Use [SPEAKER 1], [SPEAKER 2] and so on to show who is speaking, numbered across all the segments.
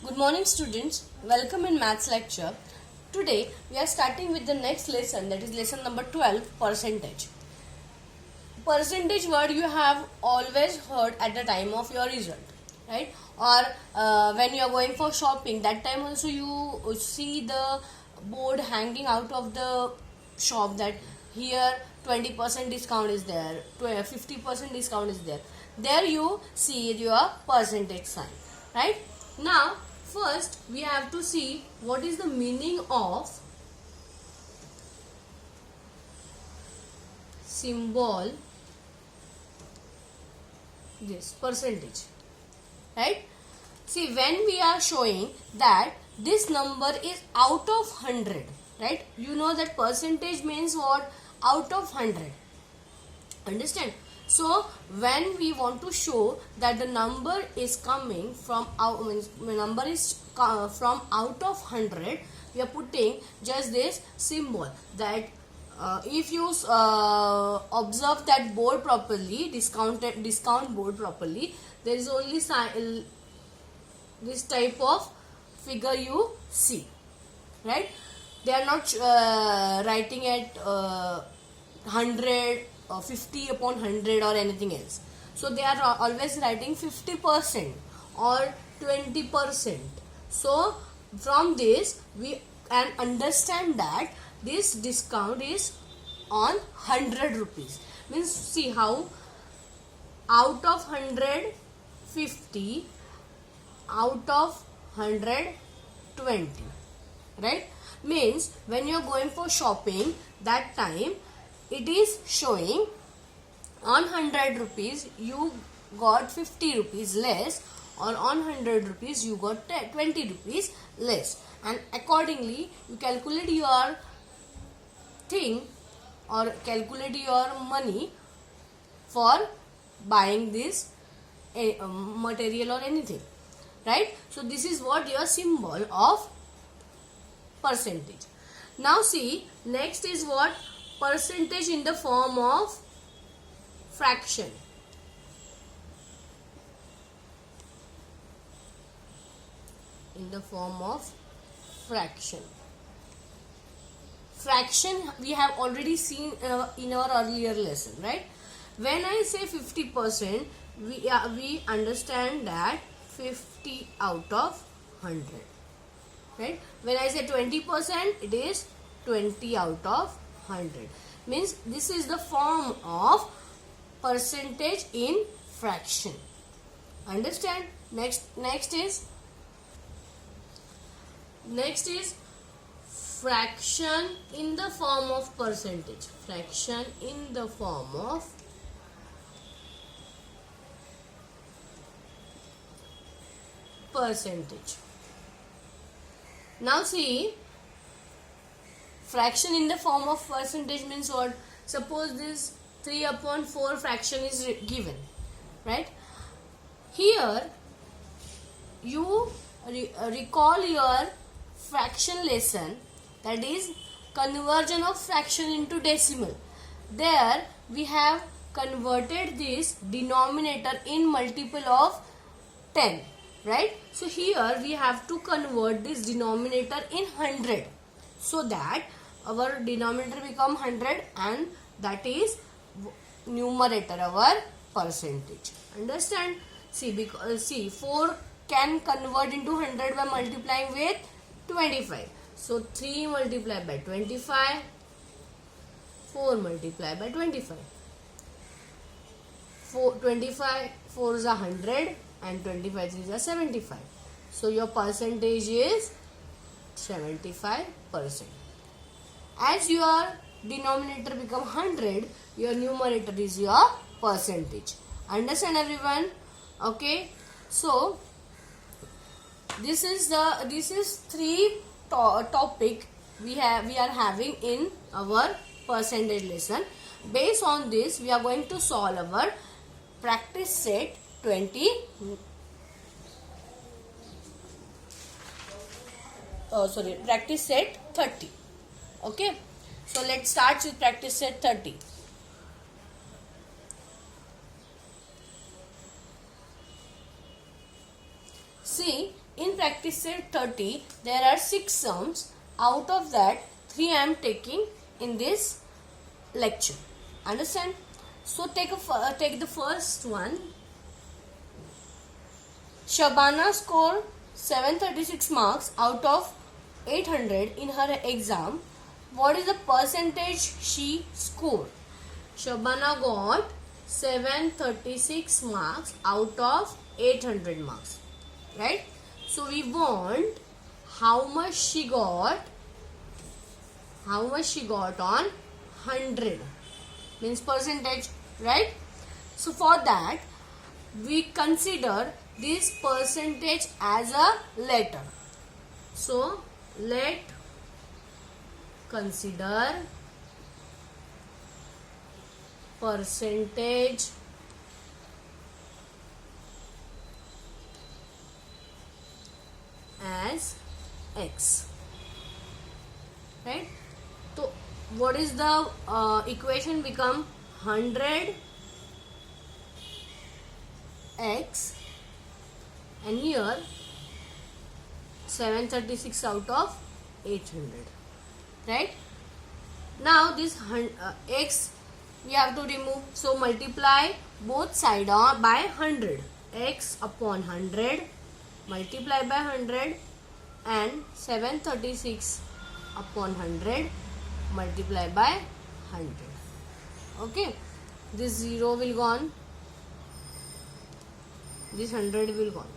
[SPEAKER 1] Good morning students, welcome in maths lecture. Today we are starting with the next lesson, that is lesson number 12, percentage. Percentage word you have always heard at the time of your result, right? Or when you are going for shopping, that time also you see the board hanging out of the shop that here 20% discount is there, 50% discount is there. There you see your percentage sign, right? Now first we have to see what is the meaning of symbol, this percentage, right? See, when we are showing that this number is out of 100, right? You know that percentage means what? Out of 100. Understand? So when we want to show that the number is coming from out, means number is from out of 100, we are putting just this symbol. That if you observe that board properly, discount board properly, there is only this type of figure you see, right? They are not writing at 100 or 50 upon 100 or anything else. So they are always writing 50% or 20%. So from this we can understand that this discount is on 100 rupees. Means see how out of 100 50, out of 100 20, right? Means when you are going for shopping, that time it is showing on 100 rupees you got 50 rupees less, or on 100 rupees you got 20 rupees less, and accordingly you calculate your thing or calculate your money for buying this material or anything, right? So this is what your symbol of percentage. Now see, next is what? Percentage in the form of fraction. In the form of fraction. Fraction we have already seen in our earlier lesson, right? When I say 50%, we understand that 50 out of 100, right? When I say 20%, it is 20 out of 100. Means this is the form of percentage in fraction. Understand? Next is fraction in the form of percentage. Fraction in the form of percentage. Now see, fraction in the form of percentage means what? Suppose this 3 upon 4 fraction is given, right? Here you recall your fraction lesson, that is conversion of fraction into decimal. There we have converted this denominator in multiple of 10, right? So here we have to convert this denominator in 100, so that our denominator become 100 and that is numerator, our percentage. Understand? See, because see, 4 can convert into 100 by multiplying with 25. So 3 multiplied by 25, 4 multiplied by 25. 25, 4 is 100 and 25 is 75. So your percentage is 75%. As your denominator become 100, your numerator is your percentage. Understand everyone? Okay. So this is three topic we are having in our percentage lesson. Based on this, we are going to solve our practice set 20. Practice set 30. Okay. So let's start with practice set 30. See, in practice set 30 there are 6 sums. Out of that 3 I am taking in this lecture. Understand? So take the first one. Shabana scored 736 marks out of 800 in her exam. What is the percentage she scored? Shabana got 736 marks out of 800 marks. Right? So we want how much she got on 100, means percentage, right? So for that we consider this percentage as a letter. So let consider percentage as x, right? So what is the equation become 100 x and here 736 out of 800, right? Now this x we have to remove, so multiply both side by 100. X upon 100 multiply by 100 and 736 upon 100 multiply by 100. Okay, this 0 will gone, this 100 will gone.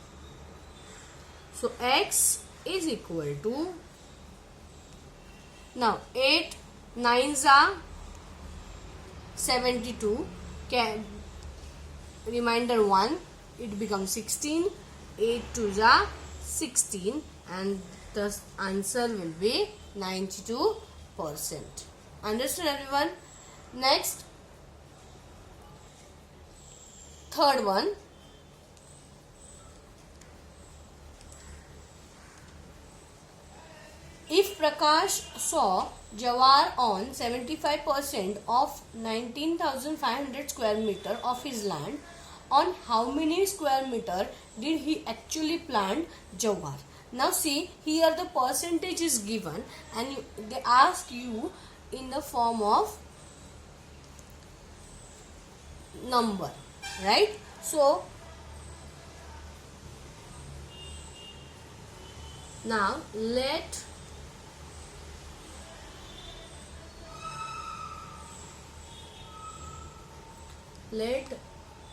[SPEAKER 1] So x is equal to, now 8 9s are 72, reminder 1, it becomes 16, 8 2s are 16 and the answer will be 92%. Understood everyone? Next, third one. If Prakash saw Jawar on 75% of 19,500 square meter of his land, on how many square meter did he actually plant Jawar? Now see, here the percentage is given and they ask you in the form of number, right? So now let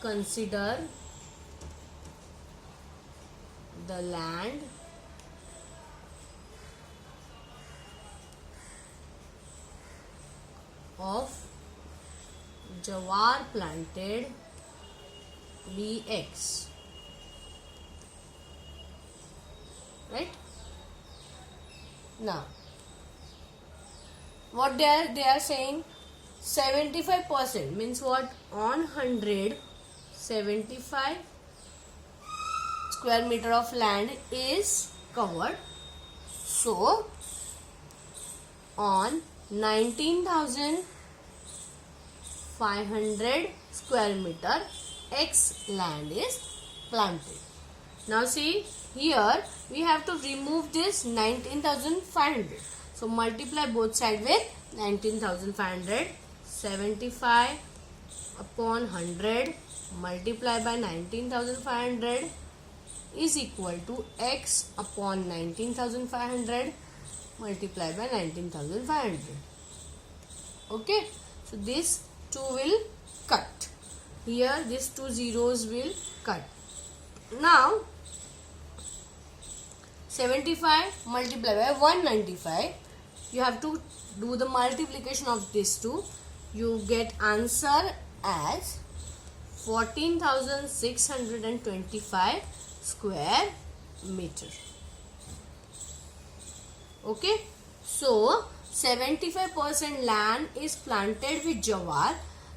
[SPEAKER 1] consider the land of Jawar planted Bx, right? Now what they are saying, 75% means what? On 100, 75 square meter of land is covered. So on 19,500 square meter x land is planted. Now see, here we have to remove this 19,500. So multiply both sides with 19,500. 75 upon 100 multiply by 19,500 is equal to x upon 19,500 multiply by 19,500. Okay, so this 2 will cut. Here these 2 zeros will cut. Now 75 multiply by 195, you have to do the multiplication of these two. You get answer as 14,625 square meter. Okay, so 75% land is planted with Jawar.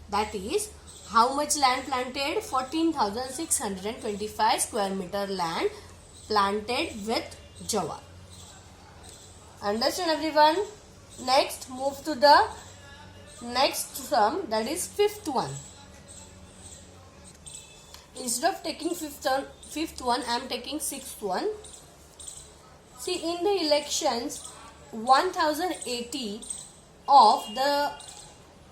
[SPEAKER 1] That is, how much land planted? 14,625 square meter land planted with Jawar. Understand everyone? Next, move to the next sum, that is fifth one. Instead of taking fifth one, I am taking sixth one. See, in the elections, 1080 of the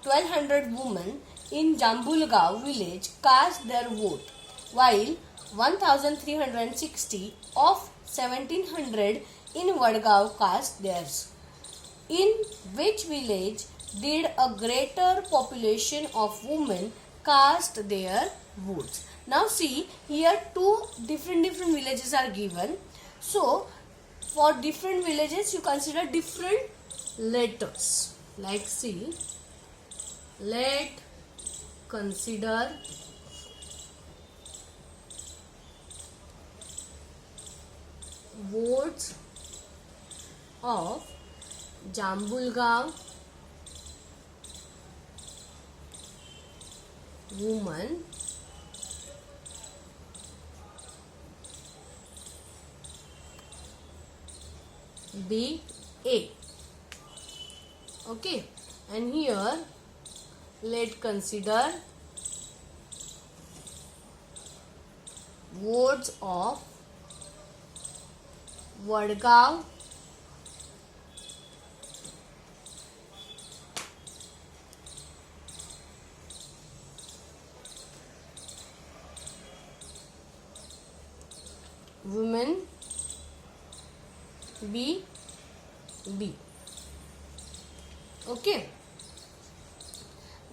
[SPEAKER 1] 1200 women in Jambulgaon village cast their vote, while 1360 of 1700 in Vadgaon cast theirs. In which village did a greater population of women cast their votes? Now see, here two different villages are given. So for different villages you consider different letters. Like see, let consider votes of Jambulgaon woman be A. Okay, and here let's consider votes of Vadgaon women B. Okay,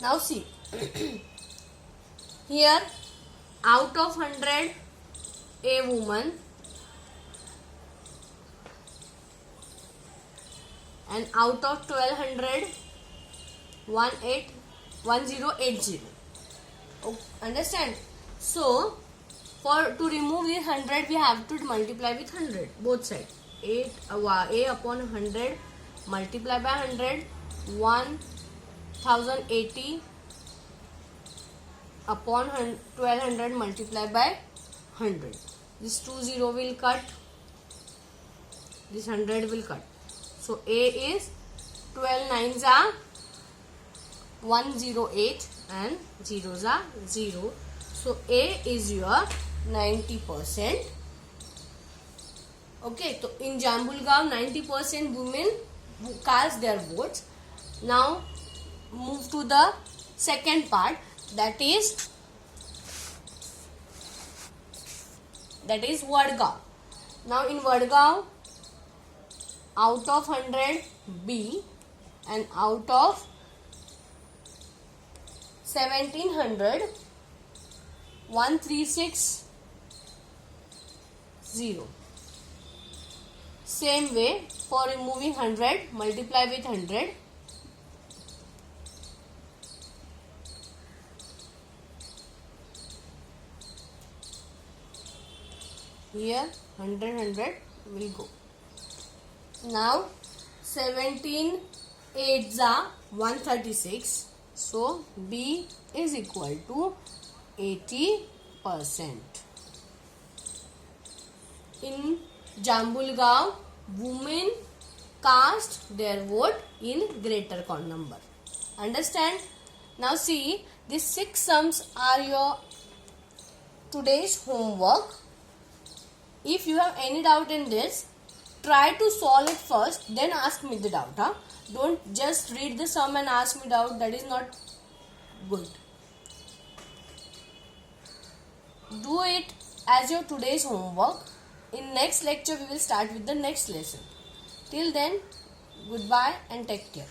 [SPEAKER 1] now see, here out of 100 a woman and out of 1200 1080. Understand? So to remove this 100 we have to multiply with 100 both sides. A upon 100 multiply by 100, 1080 upon 1200 multiply by 100. This 20 will cut, this 100 will cut. So A is 12 9s are 108 and 0s are 0. So A is your 90%. Okay, so in Jambulgaon 90% women cast their votes. Now move to the second part, that is Vadgaon. Now in Vadgaon, out of 100 B and out of 1700 1360. Same way, for removing 100 multiply with 100. Here 100 will go. Now 17 8s are 136. So B is equal to 80%. In Jambulgaon, women cast their vote in greater number. Understand? Now see, these 6 sums are your today's homework. If you have any doubt in this, try to solve it first, then ask me the doubt. Don't just read the sum and ask me doubt. That is not good. Do it as your today's homework. In next lecture, we will start with the next lesson. Till then, goodbye and take care.